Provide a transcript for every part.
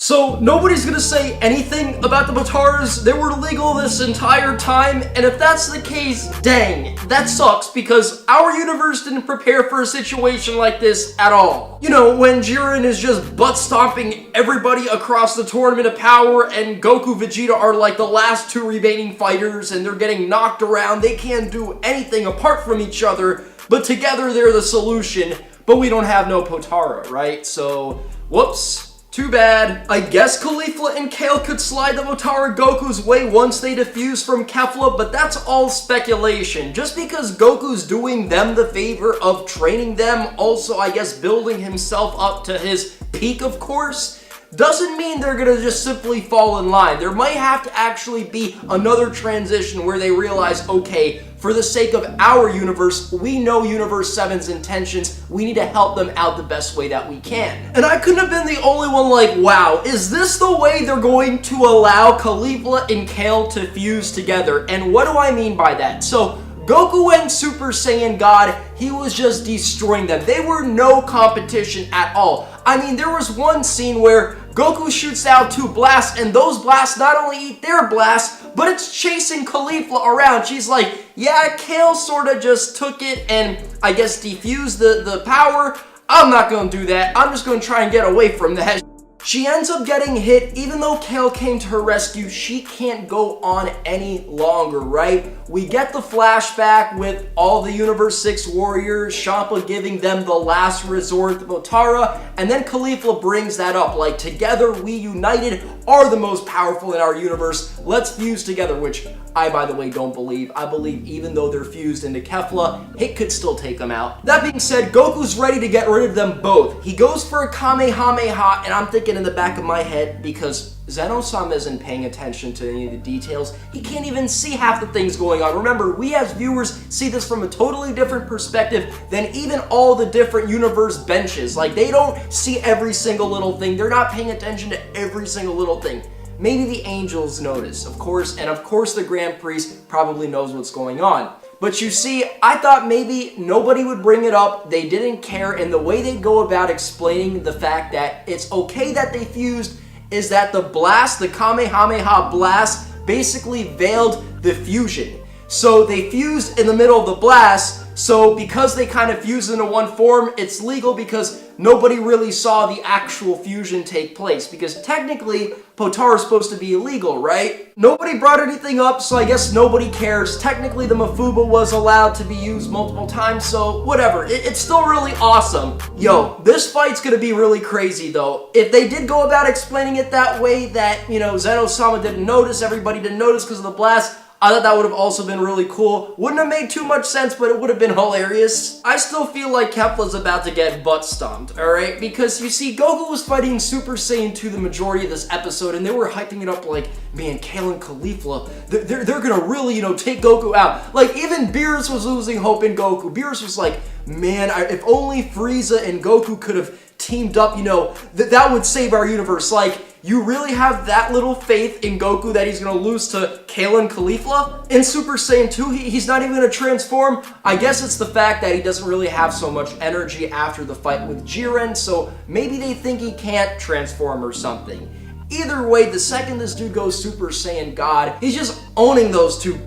So nobody's gonna say anything about the Potaras. They were legal this entire time, and if that's the case, dang, that sucks because our universe didn't prepare for a situation like this at all. You know, when Jiren is just butt stomping everybody across the Tournament of Power and Goku, Vegeta are like the last two remaining fighters and they're getting knocked around. They can't do anything apart from each other, but together they're the solution. But we don't have no Potara, right? So, whoops. Too bad. I guess Caulifla and Kale could slide the Potara Goku's way once they defuse from Kefla, but that's all speculation. Just because Goku's doing them the favor of training them, also I guess building himself up to his peak, of course, doesn't mean they're gonna just simply fall in line. There might have to actually be another transition where they realize, okay, for the sake of our universe, we know Universe 7's intentions, we need to help them out the best way that we can. And I couldn't have been the only one like, wow, is this the way they're going to allow Caulifla and Kale to fuse together? And what do I mean by that? So, Goku went Super Saiyan God, he was just destroying them. They were no competition at all. I mean, there was one scene where Goku shoots out 2 blasts, and those blasts not only eat their blasts, but it's chasing Caulifla around. She's like, yeah, Kale sorta just took it and I guess defused the power. I'm not gonna do that. I'm just gonna try and get away from that. She ends up getting hit. Even though Kale came to her rescue, she can't go on any longer, right? We get the flashback with all the Universe 6 warriors, Champa giving them the last resort, the Potara, and then Caulifla brings that up, like, together we united are the most powerful in our universe, let's fuse together, which I, by the way, don't believe. I believe even though they're fused into Kefla, it could still take them out. That being said, Goku's ready to get rid of them both. He goes for a Kamehameha, and I'm thinking in the back of my head, because Zeno-sama isn't paying attention to any of the details, he can't even see half the things going on. Remember, we as viewers see this from a totally different perspective than even all the different universe benches. Like, they don't see every single little thing. They're not paying attention to every single little thing. Maybe the angels notice, of course, and of course the Grand Priest probably knows what's going on. But you see, I thought maybe nobody would bring it up, they didn't care, and the way they go about explaining the fact that it's okay that they fused is that the blast, the Kamehameha blast, basically veiled the fusion. So they fused in the middle of the blast, so because they kind of fused into one form, it's legal because nobody really saw the actual fusion take place. Because technically, Potara is supposed to be illegal, right? Nobody brought anything up, so I guess nobody cares. Technically, the Mafuba was allowed to be used multiple times, so whatever. It's still really awesome. Yo, this fight's gonna be really crazy, though. If they did go about explaining it that way, that, you know, Zeno-sama didn't notice, everybody didn't notice because of the blast, I thought that would have also been really cool. Wouldn't have made too much sense, but it would have been hilarious. I still feel like Kefla's about to get butt stomped, alright? Because you see, Goku was fighting Super Saiyan 2 the majority of this episode, and they were hyping it up like, man, Kale and Caulifla, they're gonna really, you know, take Goku out. Like, even Beerus was losing hope in Goku. Beerus was like, man, if only Frieza and Goku could have teamed up, you know, that would save our universe. Like, you really have that little faith in Goku that he's gonna lose to Kale and Caulifla? In Super Saiyan 2, he's not even gonna transform. I guess it's the fact that he doesn't really have so much energy after the fight with Jiren, so maybe they think he can't transform or something. Either way, the second this dude goes Super Saiyan God, he's just owning those two.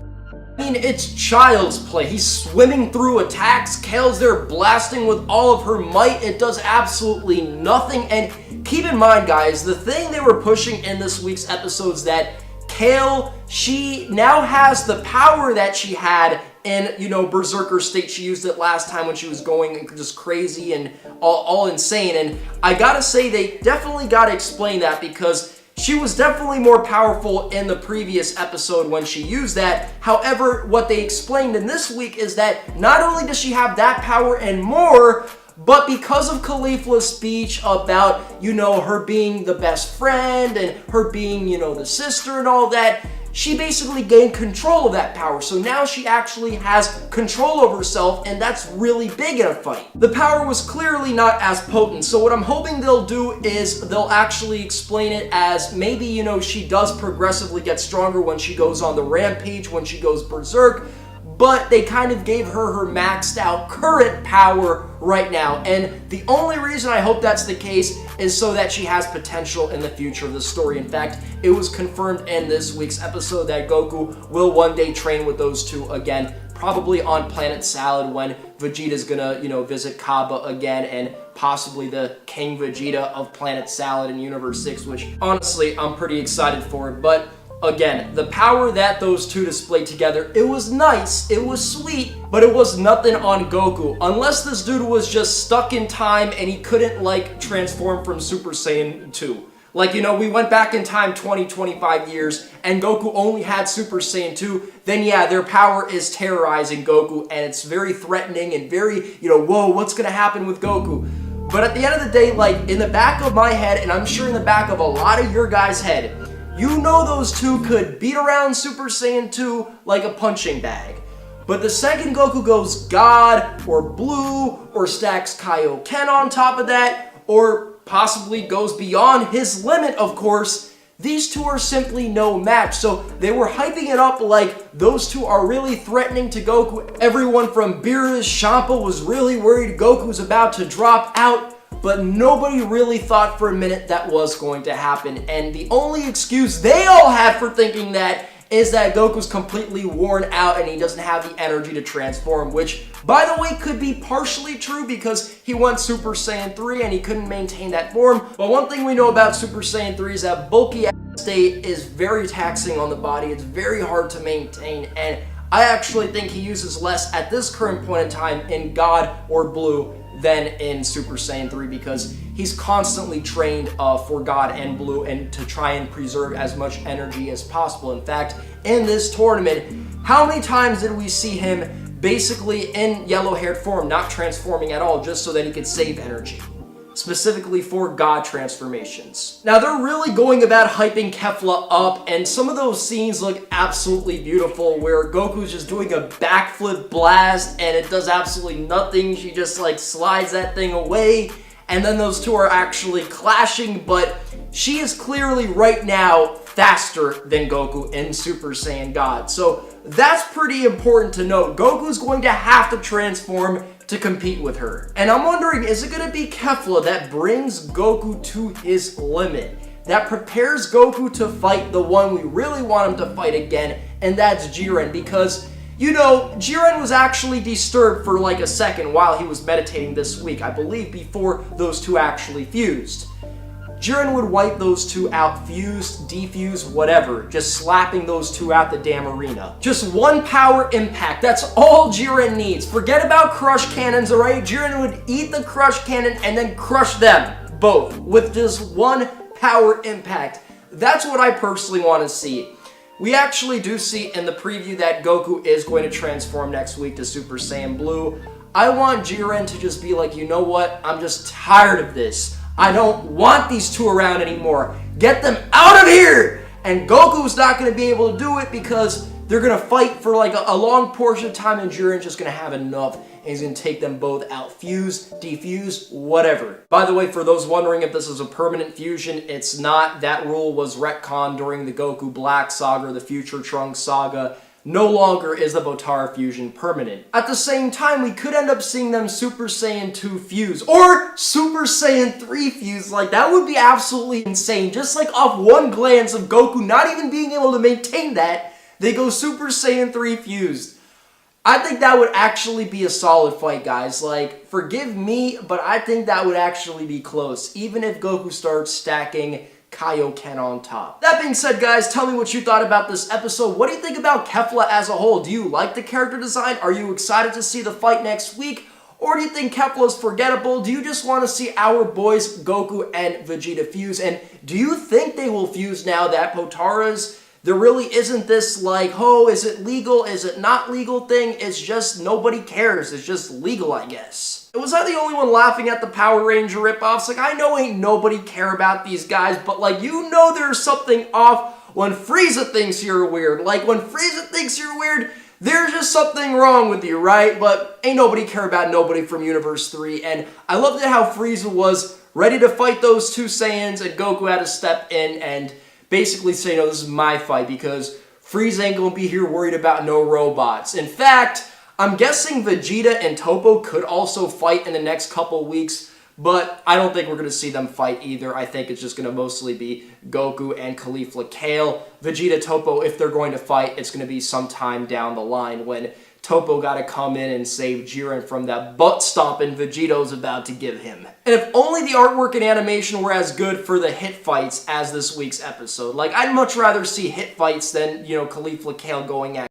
I mean, it's child's play. He's swimming through attacks. Kale's there blasting with all of her might. It does absolutely nothing. And keep in mind, guys, the thing they were pushing in this week's episodes that Kale, she now has the power that she had in, you know, Berserker state. She used it last time when she was going just crazy and all insane. And I gotta say, they definitely gotta explain that because she was definitely more powerful in the previous episode when she used that. However, what they explained in this week is that not only does she have that power and more, but because of Caulifla's speech about, you know, her being the best friend and her being, you know, the sister and all that, she basically gained control of that power. So now she actually has control over herself, and that's really big in a fight. The power was clearly not as potent, so what I'm hoping they'll do is they'll actually explain it as maybe, you know, she does progressively get stronger when she goes on the rampage, when she goes berserk, but they kind of gave her maxed out current power right now. And the only reason I hope that's the case is so that she has potential in the future of the story. In fact, it was confirmed in this week's episode that Goku will one day train with those two again, probably on Planet Salad when Vegeta's gonna, visit Kaba again, and possibly the King Vegeta of Planet Salad in Universe 6, which honestly, I'm pretty excited for. But again, the power that those two displayed together, it was nice, it was sweet, but it was nothing on Goku. Unless this dude was just stuck in time and he couldn't, transform from Super Saiyan 2. We went back in time 25 years and Goku only had Super Saiyan 2, then yeah, their power is terrorizing Goku and it's very threatening and very, whoa, what's gonna happen with Goku? But at the end of the day, in the back of my head, and I'm sure in the back of a lot of your guys' head, those two could beat around Super Saiyan 2 like a punching bag. But the second Goku goes God, or Blue, or stacks Kaioken on top of that, or possibly goes beyond his limit, of course, these two are simply no match. So they were hyping it up like those two are really threatening to Goku. Everyone from Beerus, Champa was really worried Goku's about to drop out, but nobody really thought for a minute that was going to happen. And the only excuse they all had for thinking that is that Goku's completely worn out and he doesn't have the energy to transform, which, by the way, could be partially true because he went Super Saiyan 3 and he couldn't maintain that form. But one thing we know about Super Saiyan 3 is that bulky state is very taxing on the body. It's very hard to maintain, and I actually think he uses less at this current point in time in God or Blue than in Super Saiyan 3 because he's constantly trained for God and Blue and to try and preserve as much energy as possible. In fact, in this tournament, how many times did we see him basically in yellow-haired form, not transforming at all, just so that he could save energy? Specifically for God transformations. Now, they're really going about hyping Kefla up, and some of those scenes look absolutely beautiful where Goku's just doing a backflip blast and it does absolutely nothing. She just slides that thing away, and then those two are actually clashing, but she is clearly right now faster than Goku in Super Saiyan God. So that's pretty important to note. Goku's going to have to transform to compete with her. And I'm wondering, is it going to be Kefla that brings Goku to his limit? That prepares Goku to fight the one we really want him to fight again, and that's Jiren, because, Jiren was actually disturbed for a second while he was meditating this week, I believe before those two actually fused. Jiren would wipe those two out, fused, defused, whatever, just slapping those two out the damn arena. Just one power impact, that's all Jiren needs. Forget about crush cannons, alright? Jiren would eat the crush cannon and then crush them, both, with just one power impact. That's what I personally want to see. We actually do see in the preview that Goku is going to transform next week to Super Saiyan Blue. I want Jiren to just be like, you know what, I'm just tired of this. I don't want these two around anymore. Get them out of here! And Goku's not going to be able to do it because they're going to fight for a long portion of time and Jiren's just going to have enough and he's going to take them both out. Fuse, defuse, whatever. By the way, for those wondering if this is a permanent fusion, it's not. That rule was retconned during the Goku Black Saga, the Future Trunks Saga. No longer is the Potara fusion permanent. At the same time, we could end up seeing them Super Saiyan 2 fuse, or Super Saiyan 3 fuse. That would be absolutely insane. Just off one glance of Goku not even being able to maintain that, they go Super Saiyan 3 fused. I think that would actually be a solid fight, guys. Forgive me, but I think that would actually be close, even if Goku starts stacking Kaioken on top. That being said, guys, tell me what you thought about this episode. What do you think about Kefla as a whole? Do you like the character design? Are you excited to see the fight next week? Or do you think Kefla's forgettable? Do you just want to see our boys Goku and Vegeta fuse? And do you think they will fuse now that Potara's, there really isn't this is it legal, is it not legal thing? It's just nobody cares. It's just legal, I guess. Was I the only one laughing at the Power Ranger ripoffs? I know ain't nobody care about these guys, but there's something off when Frieza thinks you're weird. When Frieza thinks you're weird, there's just something wrong with you, right? But ain't nobody care about nobody from Universe 3, and I loved it how Frieza was ready to fight those two Saiyans, and Goku had to step in and basically say, no, this is my fight, because Frieza ain't gonna be here worried about no robots. In fact, I'm guessing Vegeta and Toppo could also fight in the next couple weeks, but I don't think we're going to see them fight either. I think it's just going to mostly be Goku and Caulifla Kale. Vegeta, Toppo, if they're going to fight, it's going to be sometime down the line when Toppo got to come in and save Jiren from that butt stomping Vegeto's about to give him. And if only the artwork and animation were as good for the hit fights as this week's episode. Like, I'd much rather see hit fights than, Caulifla Kale going at